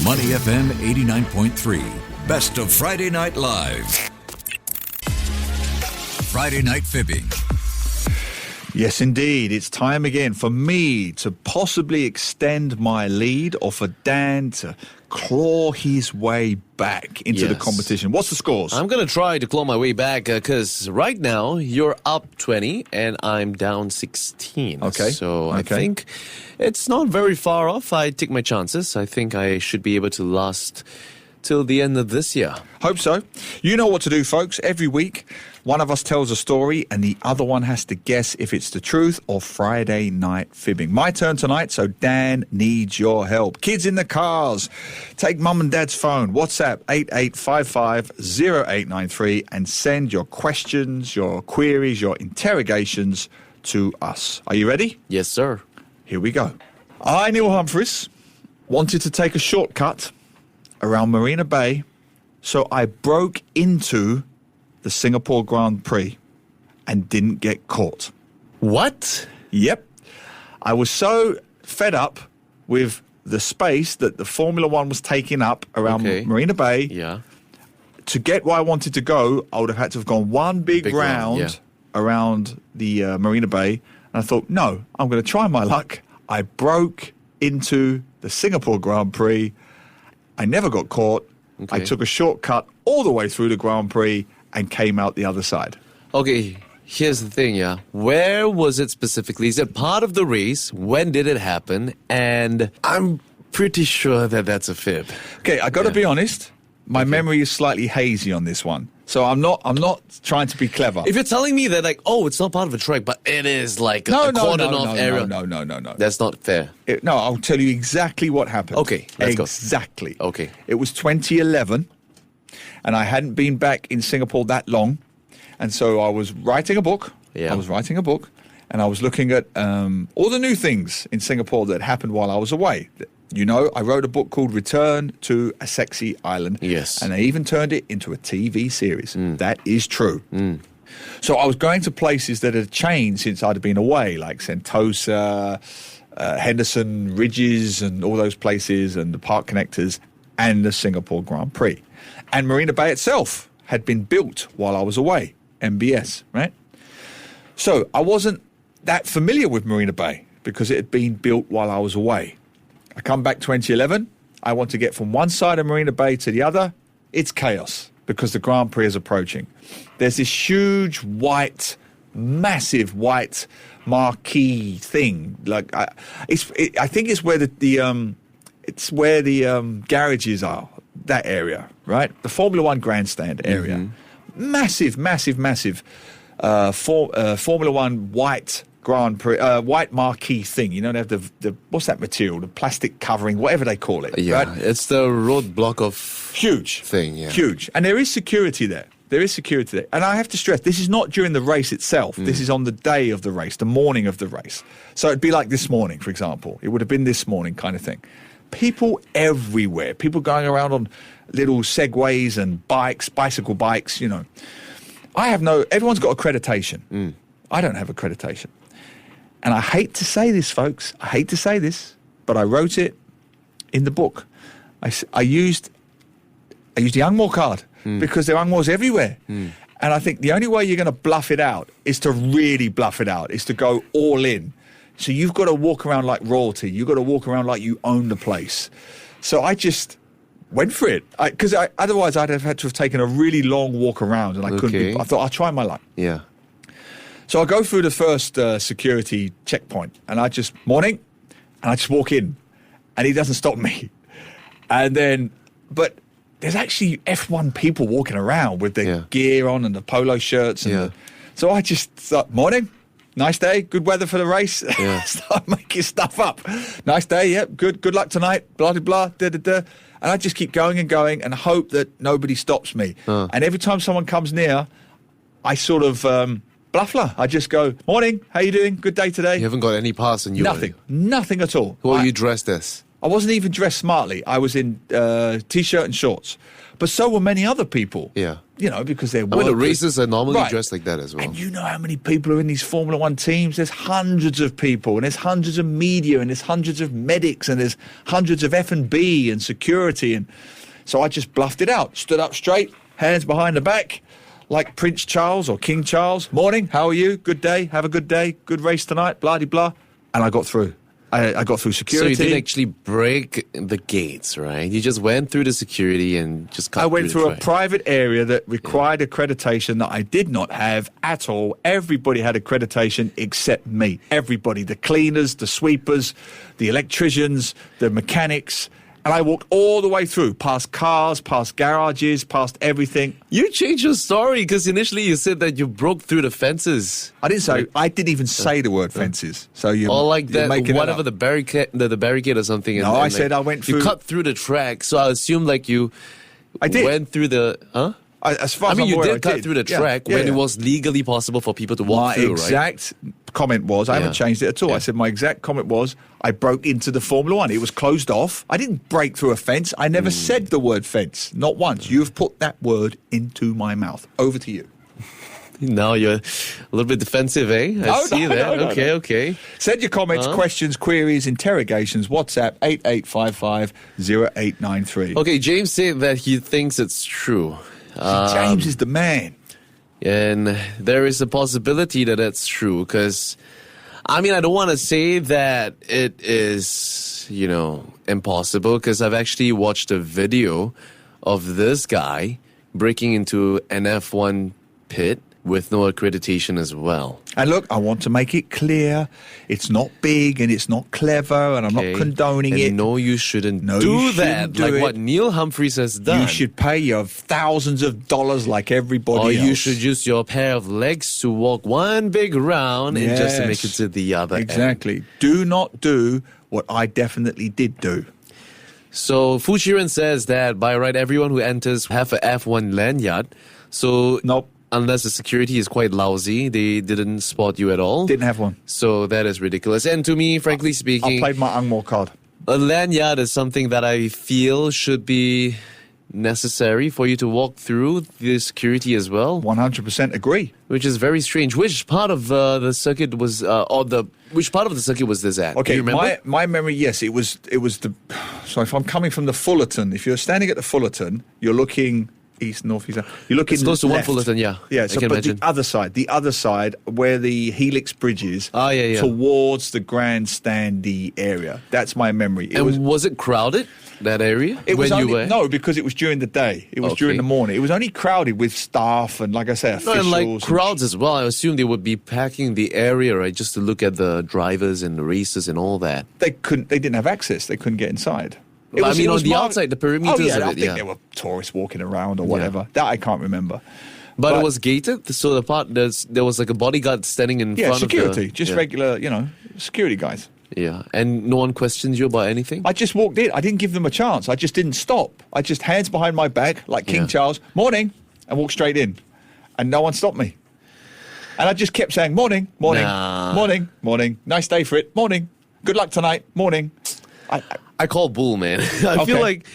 Money FM 89.3. Best of Friday Night Live. Friday Night Fibbing. Yes, indeed. It's time again for me to possibly extend my lead or for Dan to claw his way back into the competition. What's the scores? I'm going to try to claw my way back because right now you're up 20 and I'm down 16. Okay. So I think it's not very far off. I take my chances. I think I should be able to last till the end of this year. Hope so. You know what to do, folks. Every week, one of us tells a story and the other one has to guess if it's the truth or Friday Night Fibbing. My turn tonight, so Dan needs your help. Kids in the cars, take mum and dad's phone, WhatsApp 88550893 and send your questions, your queries, your interrogations to us. Are you ready? Yes, sir. Here we go. I, Neil Humphreys, wanted to take a shortcut around Marina Bay, so I broke into the Singapore Grand Prix and didn't get caught. What? Yep. I was so fed up with the space that the Formula One was taking up around Marina Bay. Yeah. To get where I wanted to go, I would have had to have gone one big round around the Marina Bay. And I thought, no, I'm going to try my luck. I broke into the Singapore Grand Prix. I never got caught. I took a shortcut all the way through the Grand Prix and came out the other side. Okay, here's the thing, Where was it specifically? Is it part of the race? When did it happen? And I'm pretty sure that that's a fib. Okay, I got to be honest. My memory is slightly hazy on this one. So I'm not trying to be clever. If you're telling me that, it's not part of a track, but it is like a cordon-off area. No. That's not fair. No, I'll tell you exactly what happened. Okay, let's go. Exactly. Okay. It was 2011, and I hadn't been back in Singapore that long, and so I was writing a book. Yeah. I was writing a book, and I was looking at all the new things in Singapore that happened while I was away. You know, I wrote a book called Return to a Sexy Island. Yes. And I even turned it into a TV series. That is true. So I was going to places that had changed since I'd been away, like Sentosa, Henderson Ridges and all those places and the park connectors and the Singapore Grand Prix. And Marina Bay itself had been built while I was away, MBS, right? So I wasn't that familiar with Marina Bay because it had been built while I was away. I come back 2011. I want to get from one side of Marina Bay to the other. It's chaos because the Grand Prix is approaching. There's this huge massive white marquee thing. Like I think it's where the garages are. That area, right? The Formula One grandstand area. Massive Formula One white Grand Prix, white marquee thing. You know, they have the what's that material? The plastic covering, whatever they call it. Yeah, right? It's the roadblock of huge thing. Yeah, huge, and there is security there. And I have to stress, this is not during the race itself. This is on the day of the race, the morning of the race. So it'd be like this morning, for example. It would have been this morning kind of thing. People everywhere. People going around on little segways and bicycle bikes. You know, everyone's got accreditation. I don't have accreditation. And I hate to say this, folks. I hate to say this, but I wrote it in the book. I used the Angmo card because there are Angmos everywhere. And I think the only way you're going to bluff it out is to really bluff it out, is to go all in. So you've got to walk around like royalty. You've got to walk around like you own the place. So I just went for it. Because otherwise I'd have had to have taken a really long walk around and I couldn't. I thought, I'll try my luck. Yeah. So I go through the first security checkpoint and I just walk in and he doesn't stop me. But there's actually F1 people walking around with their gear on and the polo shirts. So I just thought, morning, nice day, good weather for the race. Start making stuff up. Nice day, yep, good luck tonight, blah, blah, blah, da, da, da. And I just keep going and going and hope that nobody stops me. And every time someone comes near, I sort of bluffler. I just go, morning, how you doing? Good day today. You haven't got any pass on you. Nothing at all. Who are you dressed as? I wasn't even dressed smartly. I was in T-shirt and shorts. But so were many other people. Yeah. Because they're I mean, the workers. racers are normally Right. dressed like that as well. And you know how many people are in these Formula One teams? There's hundreds of people, and there's hundreds of media, and there's hundreds of medics, and there's hundreds of F&B and security. And so I just bluffed it out, stood up straight, hands behind the back, like Prince Charles or King Charles. Morning, how are you? Good day, have a good day, good race tonight, blah-de-blah. And I got through. I got through security. So you didn't actually break the gates, right? You just went through the security and just cut I went through the a track. private area that required accreditation that I did not have at all. Everybody had accreditation except me. Everybody, the cleaners, the sweepers, the electricians, the mechanics. And I walked all the way through, past cars, past garages, past everything. You changed your story because initially you said that you broke through the fences. I didn't even say the word fences. So you Or like you're that, making it whatever up. the barricade or something. No, I said I went You through- cut through the track, so I assume like you I did. went through the... Huh? As far I as mean, I'm you aware, did cut through the Yeah, track yeah, when yeah. it was legally possible for people to walk My through, right? exact comment was, I haven't Yeah. changed it at all. Yeah. I said my exact comment was, I broke into the Formula One. It was closed off. I didn't break through a fence. I never said the word fence, not once. You've put that word into my mouth. Over to you. Now you're a little bit defensive, eh? I see that. No. Okay. Send your comments, questions, queries, interrogations. WhatsApp 8855 0893. Okay, James said that he thinks it's true. James is the man. And there is a possibility that that's true because, I mean, I don't want to say that it is, impossible because I've actually watched a video of this guy breaking into an F1 pit with no accreditation as well. And look, I want to make it clear, it's not big and it's not clever and I'm Okay? not condoning And it. No, you shouldn't No, do you that. shouldn't do like it. what Neil Humphreys has done. You should pay your thousands of dollars like everybody Or else. you should use your pair of legs to walk one big round and just to make it Yes. to the other end. Exactly. Do not do what I definitely did do. So Fujiran says that by right, everyone who enters have a F1 lanyard. So Nope. unless the security is quite lousy, they didn't spot you at all. Didn't have one. So that is ridiculous. And to me, frankly I speaking, played my Angmore card. a lanyard is something that I feel should be necessary for you to walk through the security as well, 100% agree. which is very strange. Which part of the circuit was, which part of the circuit was this at? Do Okay, you remember? my memory, yes, it was the. So if I'm coming from the Fullerton, if you're standing at the Fullerton, you're looking east, north, east. You're looking. It's close to one left. Fullerton, yeah. Yeah, I so can but imagine. the other side where the Helix Bridge is, Yeah. towards the grandstandy area. That's my memory. It And was it crowded, that area, It was when you only, were? no, because it was during the day. It was during Okay. the morning. It was only crowded with staff and, like I say, No, officials. and like and- crowds as well. I assume they would be packing the area, right, just to look at the drivers and the races and all that. They didn't have access. They couldn't get inside. But I mean, on the outside, the perimeters Oh, yeah, of I it, think yeah. there were tourists walking around or whatever. That I can't remember. But it was gated, so the part there was like a bodyguard standing in Yeah, front security, of the... just yeah. regular, security guys. Yeah, and no one questions you about anything? I just walked in. I didn't give them a chance. I just didn't stop. I just hands behind my back like King Yeah. Charles, morning, and walked straight in. And no one stopped me. And I just kept saying, morning, morning, Nah. morning, morning. Nice day for it. Morning. Good luck tonight. Morning. I call bull, man. I feel Okay. like...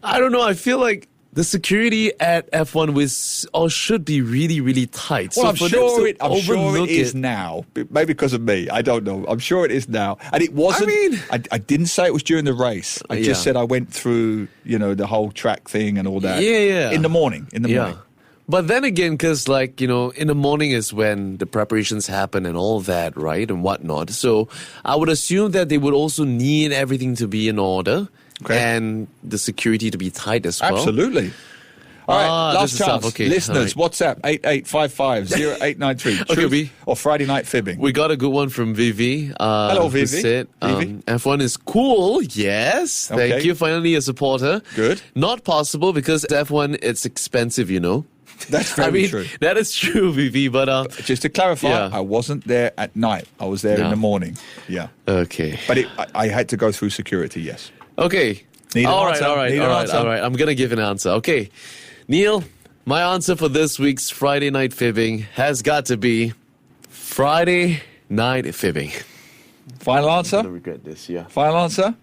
I don't know, I feel like the security at F1 should be really, really tight. Well, I'm for them sure to I'm sure it overlook is now. Maybe because of me. I don't know. I'm sure it is now. And it wasn't. mean- I didn't say it was during the race. I Yeah. just said I went through, the whole track thing and all that. Yeah. In the morning. In the morning. But then again, because in the morning is when the preparations happen and all that, right, and whatnot. So I would assume that they would also need everything to be in order Okay. and the security to be tight as well. Absolutely. All right, Ah, last this is tough. chance. Okay, Listeners, all WhatsApp 8855 Okay, Truth B. or Friday Night Fibbing. We got a good one from Vivi. Hello, who Vivi. said, Vivi. F1 is cool. Yes. Okay. Thank you. Finally a supporter. Good. Not possible because F1, it's expensive, That's very I mean, true. that is true, Vivi, but... Just to clarify, Yeah. I wasn't there at night. I was there in No. the morning. Yeah. Okay. But I had to go through security, yes. Okay. Need an all right, answer? all right, Need an all right, answer? all right. I'm going to give an answer. Okay. Neil, my answer for this week's Friday Night Fibbing has got to be Friday Night Fibbing. Final I answer? regret this, yeah. Final answer?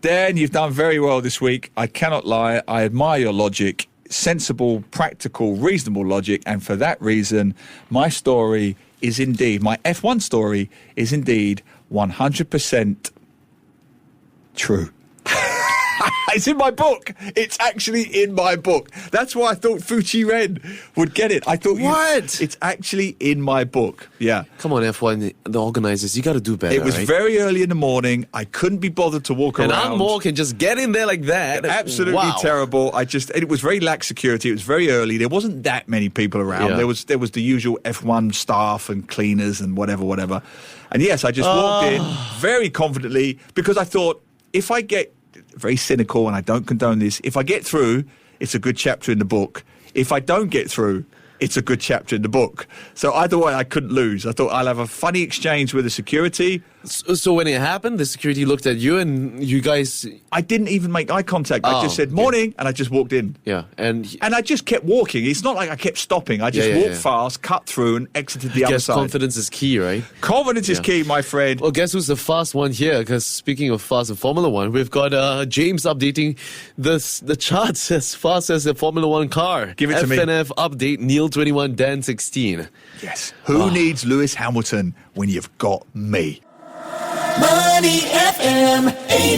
Dan, you've done very well this week. I cannot lie. I admire your logic. Sensible, practical, reasonable logic. And for that reason, my story is indeed, my F1 story is indeed 100% true. It's in my book. It's actually in my book. That's why I thought Fuchi Ren would get it. I thought What? It's actually in my book. Yeah. Come on, F1, the organizers, you got to do better. It was right? very early in the morning. I couldn't be bothered to walk And around. I'm more can just get in there like that. Absolutely Wow. terrible. It was very lax security. It was very early. There wasn't that many people around. Yeah. There was the usual F1 staff and cleaners and whatever. And yes, I just walked in very confidently because I thought if I get very cynical, and I don't condone this, if I get through, it's a good chapter in the book. If I don't get through, it's a good chapter in the book. So either way, I couldn't lose. I thought I'll have a funny exchange with the security. So when it happened, the security looked at you and you guys... I didn't even make eye contact. I just said, morning, and I just walked in. Yeah, and I just kept walking. It's not like I kept stopping. I just walked yeah. fast, cut through, and exited the I other guess side. confidence is key, right? Confidence is key, my friend. Well, guess who's the fast one here? Because speaking of fast in Formula One, we've got James updating the charts as fast as a Formula One car. Give it to me. FNF update, Neil 21, Dan 16. Yes. Who needs Lewis Hamilton when you've got me? Money FM 89.3.